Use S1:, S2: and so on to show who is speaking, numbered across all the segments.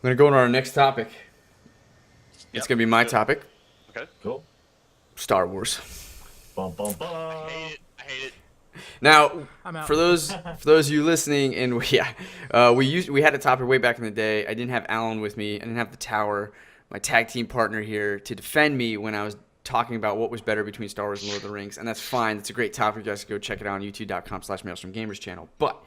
S1: going to go on our next topic. It's
S2: Yep.
S1: going to be my topic.
S2: Okay.
S3: Cool.
S1: Star Wars.
S3: Bum bum
S2: I
S3: bum.
S2: hate it. I hate it.
S1: Now,
S4: I'm out.
S1: for those of you listening, and we had a topic way back in the day. I didn't have Alan with me. I didn't have the Tower, my tag team partner here, to defend me when I was talking about what was better between Star Wars and Lord of the Rings, and that's fine. It's a great topic. You guys can go check it out on youtube.com/Maelstrom Gamers channel. But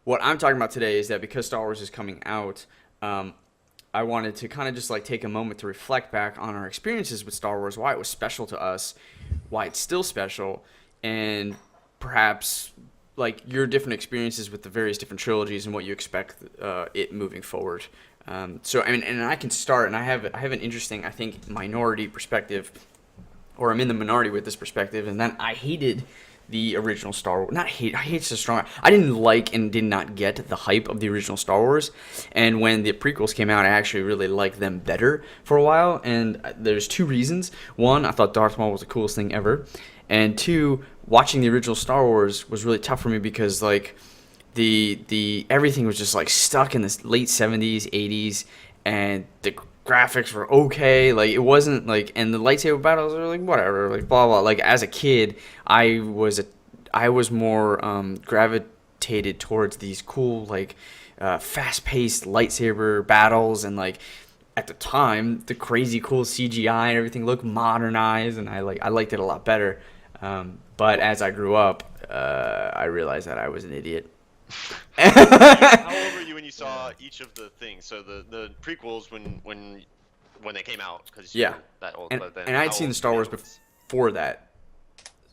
S1: what I'm talking about today is that because Star Wars is coming out, I wanted to kind of just like take a moment to reflect back on our experiences with Star Wars, why it was special to us, why it's still special, and perhaps like your different experiences with the various different trilogies and what you expect it moving forward. So I mean, and I can start, and I have an interesting, I think, minority perspective, or I'm in the minority with this perspective, and then I hated the original Star Wars. Not hate, I hate so strong. I didn't like and did not get the hype of the original Star Wars, and when the prequels came out, I actually really liked them better for a while. And there's two reasons. One, I thought Darth Maul was the coolest thing ever, and two, watching the original Star Wars was really tough for me because like the everything was just like stuck in the late 70s, 80s, and the graphics were okay. Like it wasn't like, and the lightsaber battles were like whatever, like blah blah. Like as a kid, I was more gravitated towards these cool like fast-paced lightsaber battles, and like at the time the crazy cool CGI and everything looked modernized, and I liked it a lot better. But as I grew up, I realized that I was an idiot.
S2: How old were you when you saw each of the things? So the prequels when they came out, because
S1: Yeah,
S2: you're that old.
S1: and
S2: But then
S1: and I'd
S2: how
S1: seen the
S2: old
S1: Star
S2: were
S1: Wars
S2: you?
S1: before that.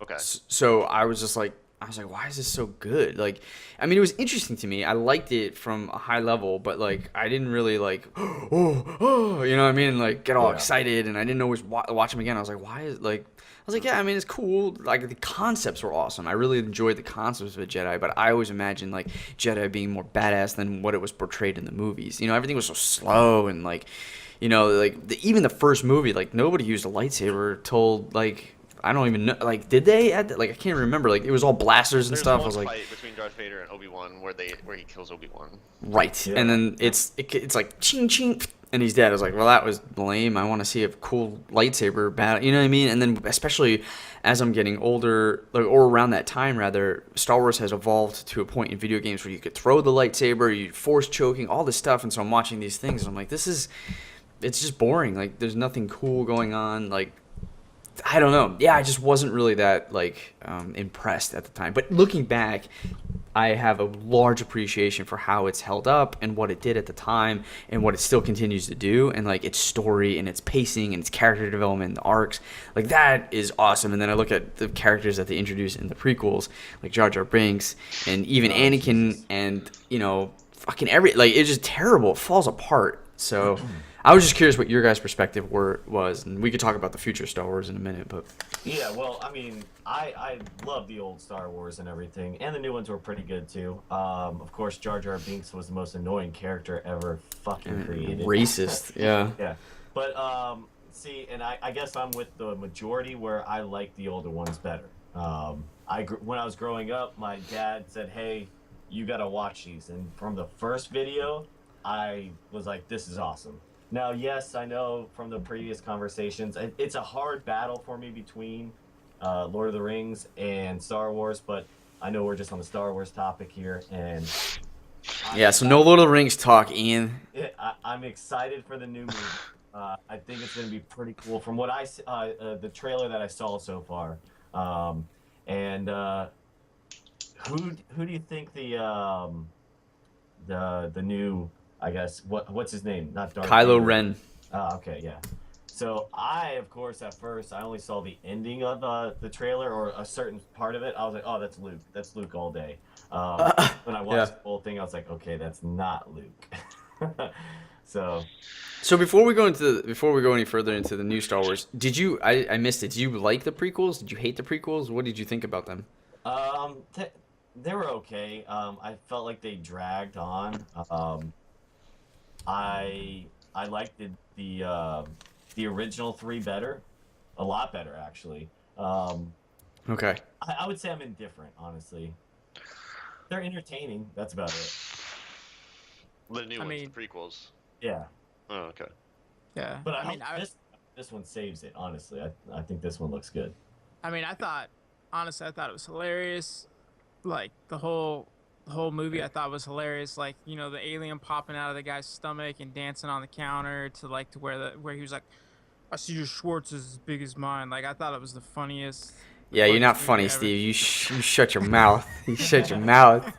S2: Okay.
S1: So I was just like, why is this so good? Like, I mean, it was interesting to me. I liked it from a high level, but like, I didn't really like, you know what I mean? Like, get all excited, and I didn't always watch them again. I was like, why is like, I was like, yeah, I mean, it's cool. Like, the concepts were awesome. I really enjoyed the concepts of a Jedi, but I always imagined like Jedi being more badass than what it was portrayed in the movies. You know, everything was so slow and like, you know, like even the first movie, like nobody used a lightsaber till like. I don't even know. Like, did they? Like, I can't remember. Like, it was all blasters and
S2: There's
S1: stuff. I
S2: one
S1: was like,
S2: fight between Darth Vader and Obi-Wan where he kills Obi-Wan.
S1: right.
S3: Yeah.
S1: And then it's like ching ching, and he's dead. I was like, well, that was lame. I want to see a cool lightsaber battle. You know what I mean? And then especially as I'm getting older, like, or around that time rather, Star Wars has evolved to a point in video games where you could throw the lightsaber, you force choking, all this stuff. And so I'm watching these things, and I'm like, it's just boring. Like, there's nothing cool going on. Like, I don't know. Yeah, I just wasn't really that like impressed at the time. But looking back, I have a large appreciation for how it's held up and what it did at the time and what it still continues to do, and like its story and its pacing and its character development and the arcs. Like that is awesome. And then I look at the characters that they introduced in the prequels, like Jar Jar Binks and even Anakin, and you know, fucking like it's just terrible. It falls apart. So I was just curious what your guys' perspective was, and we could talk about the future Star Wars in a minute. But
S3: Yeah, well, I mean, I love the old Star Wars and everything, and the new ones were pretty good too. Of course, Jar Jar Binks was the most annoying character ever fucking created.
S1: racist, yeah.
S3: Yeah, but see, and I guess I'm with the majority where I like the older ones better. When I was growing up, my dad said, "Hey, you gotta watch these," and from the first video, I was like, "This is awesome." Now, yes, I know from the previous conversations, it's a hard battle for me between Lord of the Rings and Star Wars, but I know we're just on the Star Wars topic here, and
S1: Yeah, so no Lord of the Rings talk, Ian.
S3: I'm excited for the new movie. I think it's going to be pretty cool from what the trailer that I saw so far. And who do you think the new, I guess, what's his name? Not Darth
S1: Kylo
S3: Vader.
S1: Ren.
S3: Okay, yeah. So of course, at first, I only saw the ending of the trailer or a certain part of it. I was like, oh, that's Luke. That's Luke all day. When I watched the whole thing, I was like, okay, that's not Luke. So
S1: Before we go any further into the new Star Wars, did you? I missed it. Did you like the prequels? Did you hate the prequels? What did you think about them?
S3: um, th- they were okay. I felt like they dragged on. I liked the original three better, a lot better actually.
S1: Okay.
S3: I would say I'm indifferent, honestly. They're entertaining. That's about it.
S2: The new
S4: I
S2: ones,
S4: mean,
S2: the prequels.
S3: Yeah.
S2: Oh, okay.
S4: Yeah.
S3: But
S4: I mean,
S3: this one saves it. Honestly, I think this one looks good.
S4: honestly, I thought it was hilarious. Like the whole movie, I thought was hilarious. Like, you know, the alien popping out of the guy's stomach and dancing on the counter to where he was like, I see your Schwartz is as big as mine. Like, I thought it was the
S1: Yeah, you're not
S4: funniest
S1: funny,
S4: movie ever.
S1: Steve. You shut your mouth. You shut your mouth.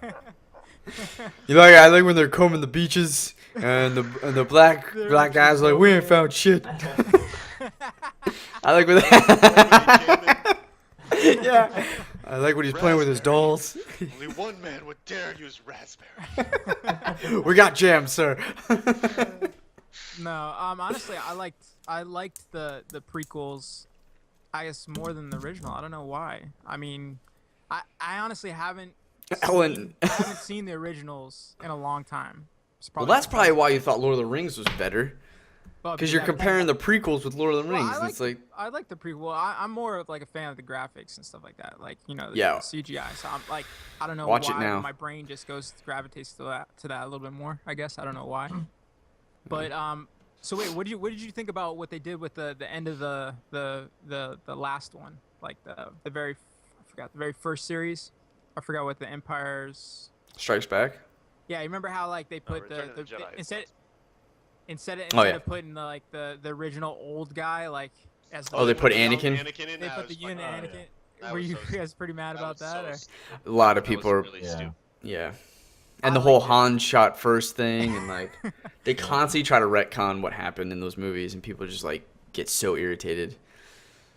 S1: I like when they're combing the beaches and the black guys are like, we ain't found shit. I like when yeah. I like when he's playing with his dolls.
S2: Only one man would dare use raspberry.
S1: We got jam, sir.
S4: No, honestly, I liked the prequels, I guess, more than the original. I don't know why. I mean, I honestly haven't
S1: Ellen.
S4: seen the originals in a long time.
S1: Well, that's probably why you thought Lord of the Rings was better.
S4: Well,
S1: Because you're comparing the prequels with Lord of the Rings. It's like,
S4: I like the prequel. I'm more of like a fan of the graphics and stuff like that. Like, you know, the
S1: Yeah.
S4: CGI. So I'm like, I don't know
S1: Watch it
S4: why,
S1: now.
S4: but my brain just gravitates to that a little bit more. I guess I don't know why. But so wait, what did you think about what they did with the end of the last one? Like the very the very first series. I forgot what the Empire's.
S1: Strikes Back.
S4: Yeah, you remember how like they put
S2: Return of the Jedi.
S4: instead
S1: Oh, yeah.
S4: of putting the original old guy like as the
S1: Oh, they put
S2: When they
S1: Anakin?
S2: Anakin in,
S4: they
S2: that, I
S4: put the
S2: was
S4: unit
S2: fucking-
S4: Anakin.
S2: That
S4: Were
S2: was
S4: you
S2: so
S4: guys pretty mad about that? Or?
S1: A lot of
S2: that was
S1: people are,
S2: really
S3: Yeah.
S2: stupid.
S1: yeah. And
S4: I
S1: the whole
S4: liked it.
S1: Han shot first thing, and like, they constantly try to retcon what happened in those movies, and people just like get so irritated.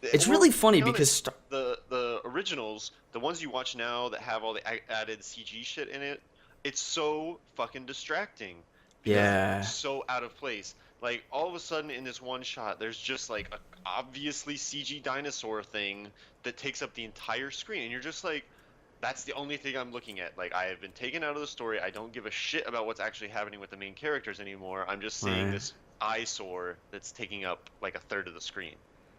S1: It's
S2: Well,
S1: really funny
S2: to be
S1: because
S2: honest, the originals, the ones you watch now that have all the added CG shit in it, it's so fucking distracting. because
S1: Yeah.
S2: it's so out of place. Like all of a sudden in this one shot, there's just like a obviously CG dinosaur thing that takes up the entire screen, and you're just like, that's the only thing I'm looking at. Like I have been taken out of the story. I don't give a shit about what's actually happening with the main characters anymore. I'm just seeing
S1: Right.
S2: this eyesore that's taking up like a third of the screen.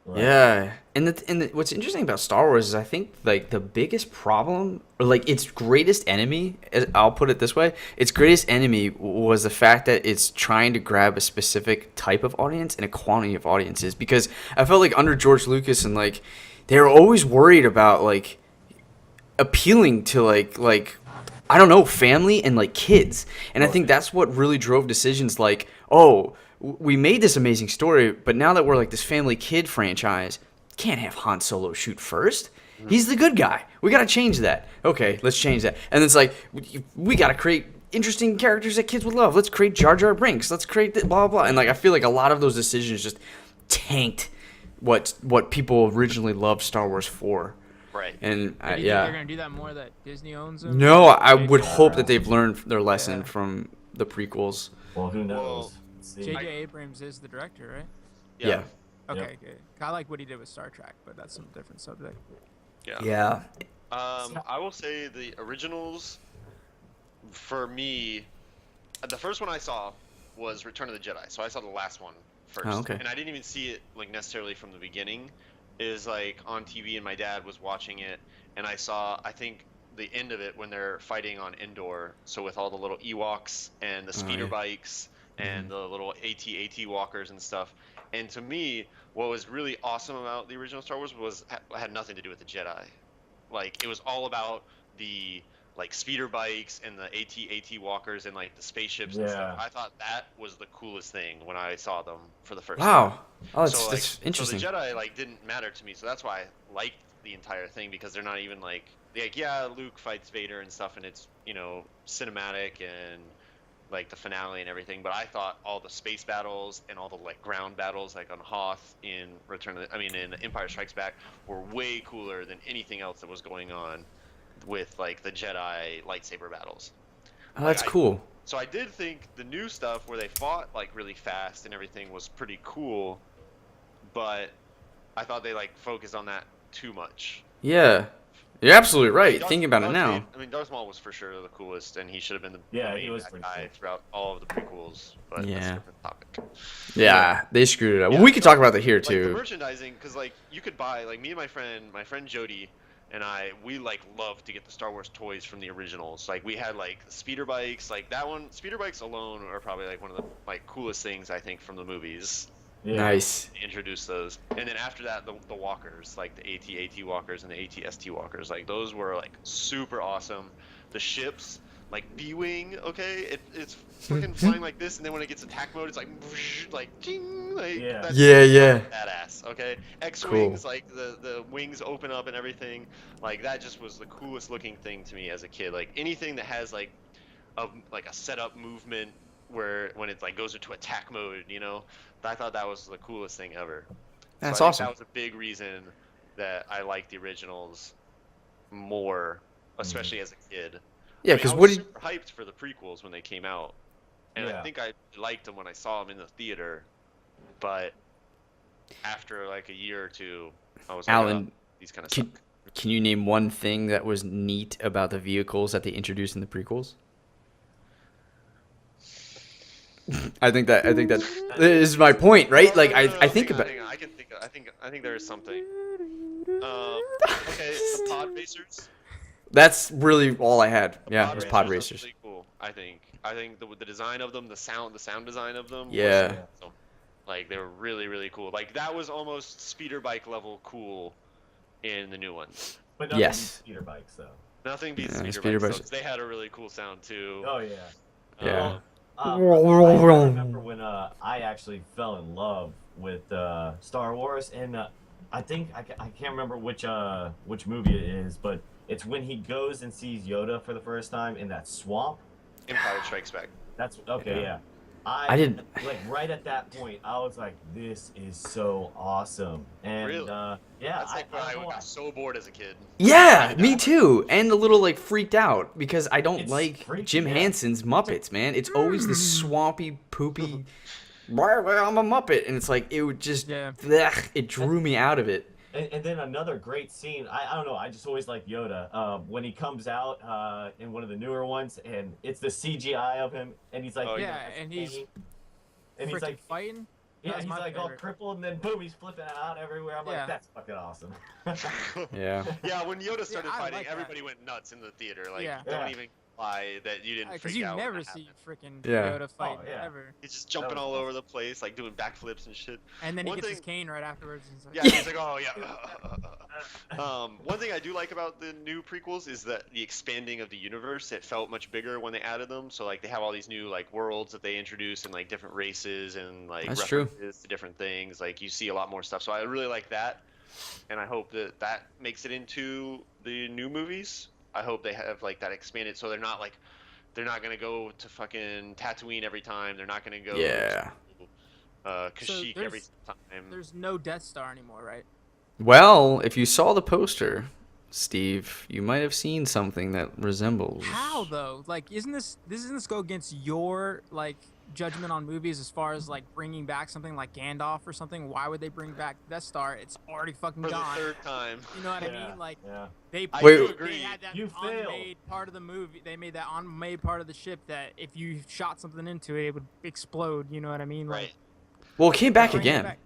S3: Right.
S1: Yeah, and what's interesting about Star Wars is I think like the biggest problem, or like its greatest enemy, I'll put it this way, its greatest enemy was the fact that it's trying to grab a specific type of audience and a quantity of audiences. Because I felt like under George Lucas and like they were always worried about like appealing to like I don't know, family and like kids, and I think that's what really drove decisions like, oh, we made this amazing story, but now that we're like this family kid franchise, can't have Han Solo shoot first. He's the good guy. We gotta change that. Okay, let's change that. And it's like we gotta create interesting characters that kids would love. Let's create Jar Jar Binks. Let's create blah blah blah. And like I feel like a lot of those decisions just tanked what people originally loved Star Wars for.
S2: Right.
S1: And
S4: Do you think they're
S1: yeah,
S4: gonna do that more that Disney owns them?
S1: no, I
S4: J.J.
S1: would hope that
S4: Abrams?
S1: they've learned their lesson
S4: Yeah.
S1: from the prequels.
S3: Well, who knows?
S2: Well,
S3: Let's see.
S4: J.J. Abrams is the director, right?
S1: Yeah.
S4: Okay, good. I like what he did with Star Trek, but that's some different subject.
S2: Yeah.
S1: Yeah.
S2: I will say the originals, for me, the first one I saw was Return of the Jedi, so I saw the last one first.
S1: Oh, okay.
S2: And I didn't even see it like necessarily from the beginning. It was like on TV, and my dad was watching it, and I saw, I think, the end of it when they're fighting on Endor. So with all the little Ewoks and the speeder
S1: yeah.
S2: bikes and the little AT-AT walkers and stuff. And to me, what was really awesome about the original Star Wars was had nothing to do with the Jedi. Like it was all about the like speeder bikes and the AT-AT walkers and like the spaceships and stuff.
S3: Yeah.
S2: I thought that was the coolest thing when I saw them for the first
S1: Wow.
S2: time.
S1: Oh, that's,
S2: So, like,
S1: that's interesting.
S2: So the Jedi like didn't matter to me, so that's why I liked the entire thing, because they're not even like yeah, Luke fights Vader and stuff, and it's, you know, cinematic and like the finale and everything. But I thought all the space battles and all the like ground battles, like on Hoth in in Empire Strikes Back, were way cooler than anything else that was going on with like the Jedi lightsaber battles.
S1: Oh, that's
S2: like, I-
S1: cool.
S2: So I did think the new stuff where they fought like really fast and everything was pretty cool, but I thought they like focused on that too much.
S1: Yeah. You're absolutely right.
S2: Darth-
S1: Thinking about it
S2: Darth
S1: now.
S2: Vader- I mean, Darth Maul was for sure the coolest, and he should have been the
S3: Yeah,
S2: main
S3: he was
S2: bad
S3: for
S2: guy
S3: sure.
S2: throughout all of the prequels. But that's
S1: Yeah.
S2: a different topic.
S1: Yeah, they screwed it up.
S2: Yeah,
S1: Well, we could
S2: so,
S1: talk about that here
S2: Like the
S1: too.
S2: merchandising, because like you could buy, like me and my friend Jody, and we like loved to get the Star Wars toys from the originals. Like we had like speeder bikes, like that one. Speeder bikes alone are probably like one of the like coolest things I think from the movies.
S3: Yeah.
S1: Nice.
S2: Introduce those, and then after that, the walkers, like the AT-AT walkers and the AT-ST walkers, like those were like super awesome. The ships, like B-wing, okay, it's freaking flying like this, and then when it gets attack mode, it's like whoosh, like ching, like
S3: Yeah.
S2: that's
S1: Yeah.
S2: badass. Okay, X-wings, like the wings open up and everything, like that just was the coolest looking thing to me as a kid. Like anything that has like a setup movement where when it like goes into attack mode, you know, I thought that was the coolest thing ever.
S1: That's
S2: so I
S1: awesome.
S2: think that was a big reason that I liked the originals more, especially as a kid.
S1: Yeah,
S2: I mean,
S1: because
S2: I
S1: what
S2: was
S1: did
S2: super hyped for the prequels when they came out, and
S3: Yeah.
S2: I think I liked them when I saw them in the theater, but after like a year or two, I was like,
S1: Alan,
S2: oh, these kind of suck.
S1: can you name one thing that was neat about the vehicles that they introduced in the prequels? I think that is my point, right? Like I think about.
S2: Hang on. I think there is something. Okay, the pod racers.
S1: That's really all I had.
S2: The
S1: Yeah, it was pod
S2: are
S1: racers.
S2: really cool. I think the design of them, the sound design of them.
S1: Yeah.
S2: Was awesome. Like they were really really cool. Like that was almost speeder bike level cool in the new ones.
S3: But nothing
S1: Yes.
S3: beats speeder bikes though.
S2: Nothing beats
S1: Yeah,
S2: speeder,
S1: speeder
S2: bikes.
S1: bikes.
S2: Though, 'cause they had a really cool sound too.
S3: Oh yeah.
S1: Yeah.
S3: I remember when I actually fell in love with Star Wars, and I think I can't remember which movie it is, but it's when he goes and sees Yoda for the first time in that swamp.
S2: Empire Strikes Back.
S3: That's okay, yeah.
S1: I didn't-
S3: like right at that point. I was like, "This is so awesome!" And
S2: Really?
S3: yeah,
S2: That's like when
S3: I
S2: I
S3: don't know why.
S2: got so bored as a kid.
S1: Yeah, me too. And a little like freaked out because I don't
S3: It's
S1: like
S3: freaky,
S1: Jim
S3: yeah.
S1: Henson's Muppets, man. It's always this swampy, poopy. I'm a Muppet, and it's like it would just.
S4: Yeah.
S1: Blech, it drew me out of it.
S3: And then another great scene. I don't know. I just always like Yoda. When he comes out in one of the newer ones, and it's the CGI of him, and he's like,
S2: Oh,
S4: Yeah, and he's
S3: and he's
S4: freaking
S3: like,
S4: fighting.
S3: yeah,
S4: That's
S3: he's
S4: my
S3: like all
S4: favorite.
S3: crippled, and then boom, he's flipping out everywhere. I'm
S4: Yeah.
S3: like, that's fucking awesome.
S1: Yeah.
S2: Yeah, when Yoda started
S4: I
S2: fighting,
S4: like that.
S2: everybody went nuts in the theater. Like,
S4: Yeah.
S2: don't
S3: Yeah.
S2: even lie that you didn't
S4: Because
S2: freak
S4: you
S2: out. when
S4: never
S2: that
S4: see
S2: happened.
S4: freaking
S1: Yeah.
S4: Yoda fight
S3: yeah.
S4: ever.
S2: He's just jumping
S3: was
S2: all
S3: awesome.
S2: over the place, like doing backflips and shit.
S4: And then he
S2: One
S4: gets his
S2: thing-
S4: cane right afterwards. And he's like,
S2: Yeah, he's like, oh yeah. One thing I do like about the new prequels is that the expanding of the universe. It felt much bigger when they added them. So like they have all these new like worlds that they introduce and like different races and like
S1: That's true.
S2: references to different things. Like you see a lot more stuff. So I really like that, and I hope that makes it into the new movies. I hope they have like that expanded, so they're not gonna go to fucking Tatooine every time. They're not gonna go.
S1: Yeah.
S2: To, Kashyyyk
S4: there's-
S2: every time.
S4: There's no Death Star anymore, right?
S1: Well, if you saw the poster, Steve, you might have seen something that resembles.
S4: How though? Like, doesn't this go against your like judgment on movies as far as like bringing back something like Gandalf or something? Why would they bring back Death Star? It's already fucking
S2: For the
S4: gone.
S2: third time.
S4: You know what I
S3: Yeah,
S4: mean? Like
S3: yeah.
S4: they
S2: I
S1: Wait.
S2: do
S4: they
S2: agree.
S4: had that
S3: You failed.
S4: unmade part of the movie. They made that unmade part of the ship that if you shot something into it, it would explode. You know what I mean?
S2: Right.
S4: Like,
S1: Well, it came back
S4: bring it
S1: again.
S4: back.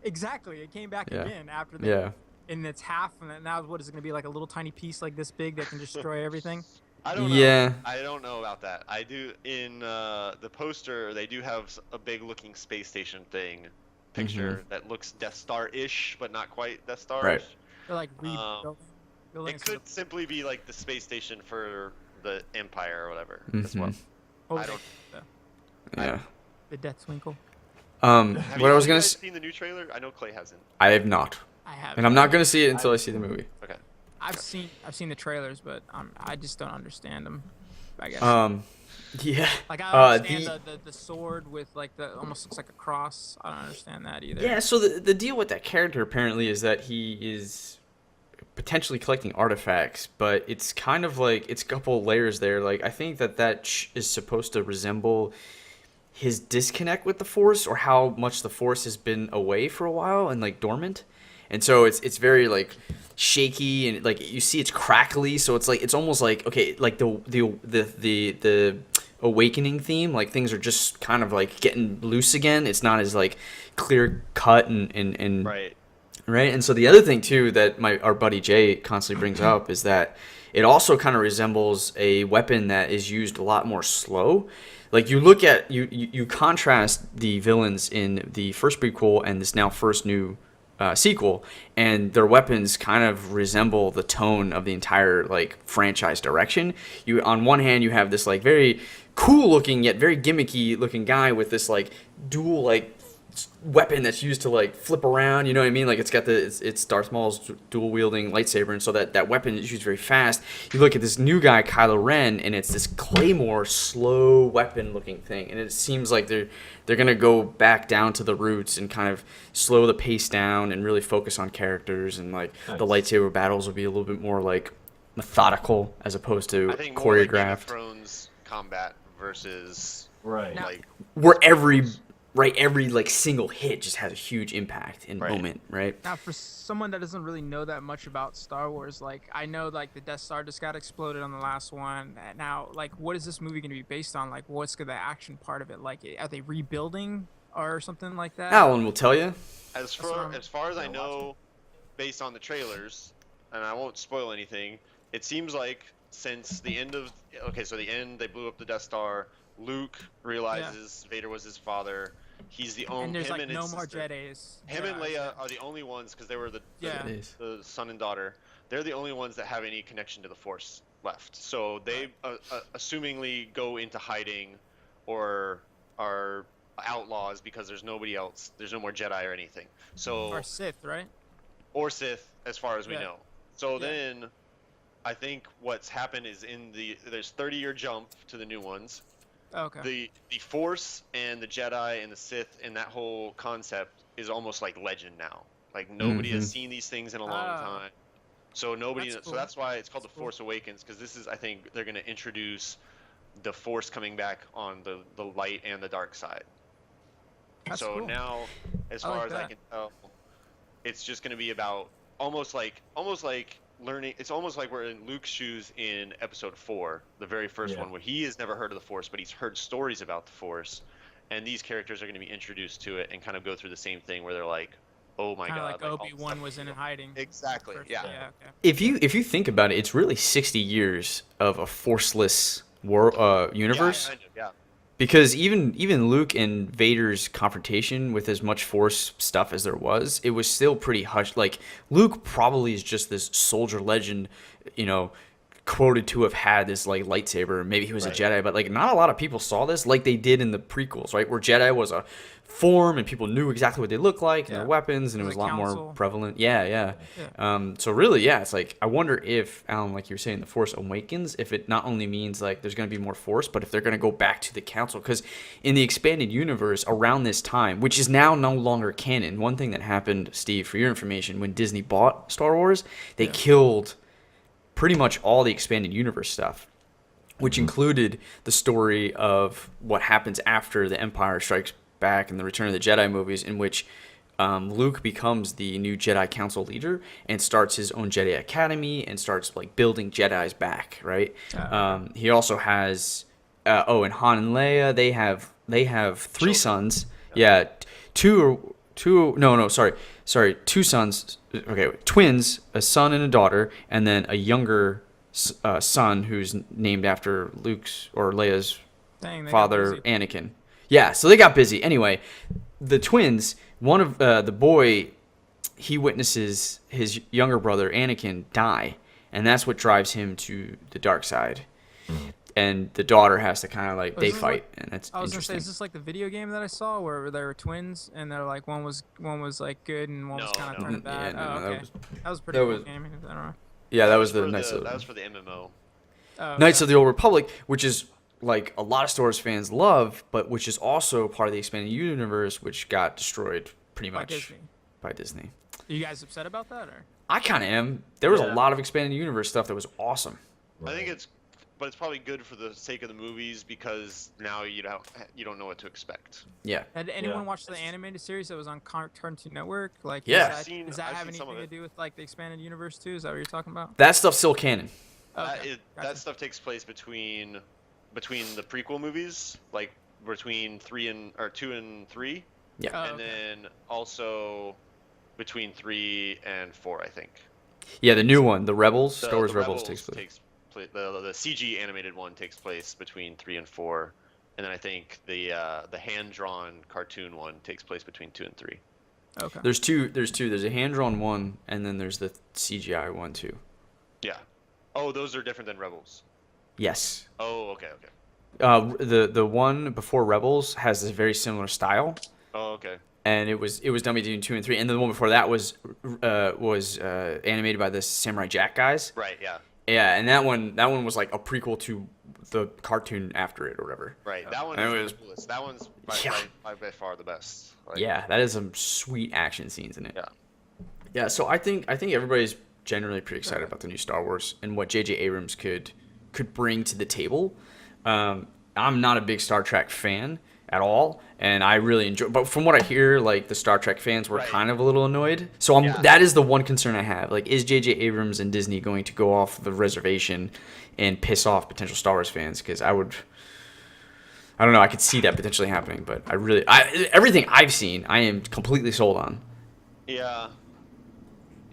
S4: Exactly. It came back
S1: Yeah.
S4: again after the
S1: Yeah.
S4: and it's half, and now what is it going to be, like a little tiny piece like this big that can destroy everything?
S2: I don't know.
S1: Yeah.
S2: I don't know about that. I do in the poster. They do have a big looking space station picture that looks Death Star-ish, but not quite Death Star.
S1: Right.
S4: They're like rebuilding. building
S2: It could simply be like the space station for the Empire or whatever. As
S1: Mhm.
S2: well.
S4: oh,
S2: I don't.
S1: Yeah.
S4: the Death Twinkle.
S2: Have
S1: What I was
S2: you
S1: gonna.
S2: guys seen the new trailer? I know Clay hasn't.
S1: I have not,
S4: I have.
S1: and I'm not gonna see it until I see the movie.
S2: Okay.
S4: I've seen the trailers, but I just don't understand them. I guess.
S1: Yeah.
S4: like I understand
S1: the-
S4: the sword with like the almost looks like a cross. I don't understand that either.
S1: Yeah, so the deal with that character apparently is that he is potentially collecting artifacts, but it's kind of like it's a couple layers there. Like I think that is supposed to resemble his disconnect with the Force, or how much the Force has been away for a while and like dormant. And so it's very like shaky, and like you see it's crackly, so it's almost like, okay, like the awakening theme, like things are just kind of like getting loose again. It's not as like clear cut and
S2: Right.
S1: Right, and so the other thing too that our buddy Jay constantly brings up is that it also kind of resembles a weapon that is used a lot more slow. Like you look at you contrast the villains in the first prequel and this now first new sequel, and their weapons kind of resemble the tone of the entire like franchise direction. You on one hand you have this like very cool looking yet very gimmicky looking guy with this like dual like weapon that's used to like flip around, you know what I mean? Like it's got it's Darth Maul's dual wielding lightsaber, and so that weapon is used very fast. You look at this new guy Kylo Ren, and it's this claymore slow weapon looking thing, and it seems like they're gonna go back down to the roots and kind of slow the pace down and really focus on characters, and like the lightsaber battles will be a little bit more like methodical as opposed to
S2: I think more like Game of
S1: choreographed.
S2: Thrones combat versus
S3: Right.
S2: like
S1: Where every like single hit just has a huge impact in moment, right?
S4: Now, for someone that doesn't really know that much about Star Wars, like I know like the Death Star just got exploded on the last one. Now, like, what is this movie going to be based on? Like, what's the action part of it? Like, are they rebuilding or something like that?
S1: Alan will tell you.
S2: as far as I know, based on the trailers, and I won't spoil anything, it seems like since the end of they blew up the Death Star. Luke realizes Vader was his father. He's the only.
S4: And there's
S2: him
S4: like
S2: and
S4: no
S2: his
S4: more
S2: sister.
S4: Jedis.
S2: Him and Leia are the only ones because they were the son and daughter. They're the only ones that have any connection to the Force left. So they assumingly go into hiding, or are outlaws because there's nobody else. There's no more Jedi or anything. So
S4: or Sith, right?
S2: Or Sith, as far as we know. So then, I think what's happened is there's 30-year jump to the new ones.
S4: Okay.
S2: The Force and the Jedi and the Sith and that whole concept is almost like legend now. Like nobody has seen these things in a long time. So nobody.
S4: That's cool.
S2: So that's why it's called the Force Awakens, because this is, I think, they're going to introduce the Force coming back on the light and the dark side.
S4: That's
S2: so
S4: cool.
S2: now, as far as I can tell, it's just going to be about almost like learning. It's almost like we're in Luke's shoes in Episode 4, the very first one, where he has never heard of the Force, but he's heard stories about the Force, and these characters are going to be introduced to it and kind of go through the same thing where they're like, "Oh my
S4: Kinda
S2: god!"
S4: like Obi-Wan was in hiding.
S2: Exactly. Yeah.
S4: Okay.
S1: If you think about it, it's really 60 years of a forceless universe.
S2: Yeah.
S1: Because even Luke and Vader's confrontation with as much Force stuff as there was, it was still pretty hushed. Like Luke probably is just this soldier legend, quoted to have had this like lightsaber. Maybe he was a Jedi, but like not a lot of people saw this like they did in the prequels, right? Where Jedi was a form and people knew exactly what they looked like and their weapons, and it was a lot more prevalent. Yeah. So really, it's like I wonder if, Alan, like you were saying, the Force Awakens, if it not only means like there's going to be more Force, but if they're going to go back to the Council, because in the expanded universe around this time, which is now no longer canon, one thing that happened, Steve, for your information, when Disney bought Star Wars, they killed pretty much all the expanded universe stuff, which included the story of what happens after the Empire Strikes Back and the Return of the Jedi movies, in which Luke becomes the new Jedi Council leader and starts his own Jedi Academy and starts like building Jedis back, right? He also has and Han and Leia, they have three sons. Yeah, two sons. Okay, twins, a son and a daughter, and then a younger son who's named after Luke's or Leia's father, Anakin. Yeah, so they got busy. Anyway, the twins, one of the boy, he witnesses his younger brother Anakin die, and that's what drives him to the dark side. And the daughter has to kind of like they fight, and that's
S4: I was gonna
S1: interesting.
S4: say, is this like the video game that I saw where they were twins and they're like one was like good and one was kind of turning bad? Okay. That was pretty cool game. I don't know.
S1: Yeah, that was
S2: That was for the MMO.
S1: Knights of the Old Republic, which is like a lot of Star Wars fans love, but which is also part of the expanded universe, which got destroyed pretty much by Disney.
S4: Are you guys upset about that, or?
S1: I kind of am. There was a lot of expanded universe stuff that was awesome.
S2: I think it's probably good for the sake of the movies, because now you don't know what to expect.
S1: Yeah.
S4: Had anyone watched the animated series that was on Cartoon Network? Like,
S1: yeah.
S4: Does that have anything to do with like the expanded universe too? Is that what you're talking about?
S1: That stuff's still canon.
S2: That stuff takes place between the prequel movies, like between 2 and 3.
S1: Yeah.
S2: And then also between 3 and 4, I think.
S1: Yeah, the new one, the Rebels,
S2: The,
S1: Star Wars
S2: the
S1: Rebels takes place.
S2: The CG animated one takes place between 3 and 4, and then I think the hand drawn cartoon one takes place between 2 and 3.
S4: Okay.
S1: There's two. There's a hand drawn one, and then there's the CGI one too.
S2: Yeah. Oh, those are different than Rebels.
S1: Yes.
S2: Oh, okay.
S1: The one before Rebels has this very similar style,
S2: Oh, okay.
S1: and it was done between 2 and 3, and then the one before that was animated by the Samurai Jack guys.
S2: Right. Yeah.
S1: Yeah, and that one was like a prequel to the cartoon after it or whatever.
S2: Right. That one
S1: And it
S2: is
S1: was-
S2: the coolest. That one's by far the best. Like,
S1: Yeah, that is some sweet action scenes in it.
S2: Yeah.
S1: Yeah, so I think everybody's generally pretty excited about the new Star Wars and what J.J. Abrams could bring to the table. I'm not a big Star Trek fan at all, and I really enjoy. But from what I hear, like the Star Trek fans were
S2: Right.
S1: kind of a little annoyed. So
S2: Yeah.
S1: that is the one concern I have. Like, is J.J. Abrams and Disney going to go off the reservation and piss off potential Star Wars fans? Because I don't know. I could see that potentially happening, but everything I've seen, I am completely sold on.
S2: Yeah.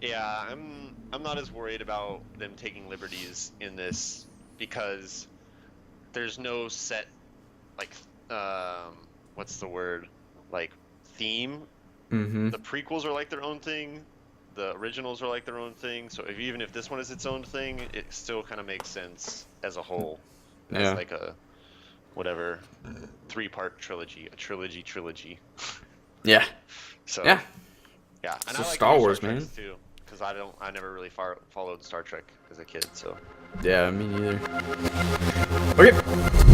S2: Yeah, I'm not as worried about them taking liberties in this because there's no set like what's the word? Like theme.
S1: Mm-hmm.
S2: The prequels are like their own thing. The originals are like their own thing. So even if this one is its own thing, it still kind of makes sense as a whole.
S1: Yeah.
S2: As like a whatever 3-part trilogy, a trilogy.
S1: Yeah.
S2: So
S1: Yeah.
S2: yeah, and
S1: So
S2: I like
S1: Star
S2: other
S1: Wars,
S2: Treks
S1: man.
S2: too, because I never really followed Star Trek as a kid. So
S1: Yeah, me neither. Okay.